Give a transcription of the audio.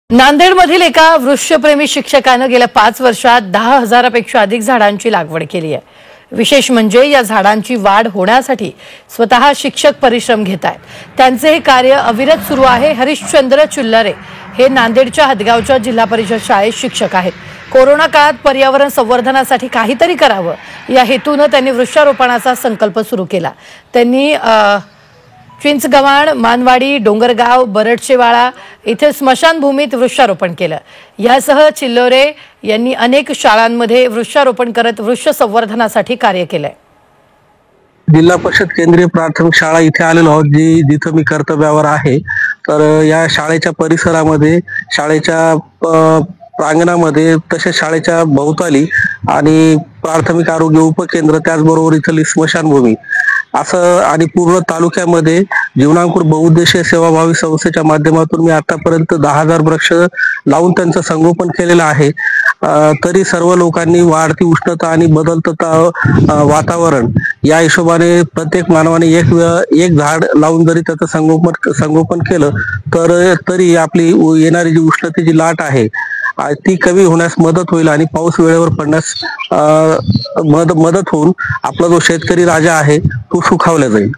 नांदेडमधील एका वृक्षप्रेमी शिक्षकानं गेल्या 5 वर्षात 10,000पेक्षा अधिक झाडांची लागवड केली आहे। विशेष म्हणजे या झाडांची वाढ होण्यासाठी स्वतः शिक्षक परिश्रम घेत आहेत। त्यांचे हे कार्य अविरत सुरू आहे। हरिश्चंद्र चुल्लरे हे नांदेडच्या हदगावच्या जिल्हा परिषद शाळेत शिक्षक आहेत। कोरोना काळात पर्यावरण संवर्धनासाठी काहीतरी करावं या हेतूने त्यांनी वृक्षारोपणाचा संकल्प सुरू केला। त्यांनी चिंचगव्हाण, मानवाडी, डोंगरगाव, बरडचेवाळा इथे स्मशानभूमीत वृक्षारोपण केलं। यासह चिल्लोरे यांनी अनेक शाळांमध्ये वृक्षारोपण करत वृक्ष संवर्धनासाठी कार्य केलंय। जिल्हा परिषद केंद्रीय प्राथमिक शाळा इथे आलेलो आहोत, जिथे मी कर्तव्यावर आहे। तर या शाळेच्या परिसरामध्ये, शाळेच्या प्रांगणामध्ये, तसेच शाळेच्या भोवताली आणि प्राथमिक आरोग्य उपकेंद्र, त्याचबरोबर इथली स्मशानभूमी असं आणि पूर्ण तालुक्यामध्ये जीवनांकुर बहुउद्देशीय सेवाभावी संस्थेच्या माध्यमातून मी आतापर्यंत 10,000 वृक्ष लावून त्यांचं संगोपन केलेलं आहे। तरी सर्व लोकांनी वाढती उष्णता आणि बदलतं वातावरण या हिशोबाने प्रत्येक मानवाने एक झाड लावून जरी त्याचं संगोपन केलं तर तरी आपली येणारी जी उष्णतेची लाट आहे ती कमी होण्यास मदत होईल आणि पाऊस वेळेवर पडण्यास मदत होऊन आपला जो शेतकरी राजा आहे तो सुखावला जाईल।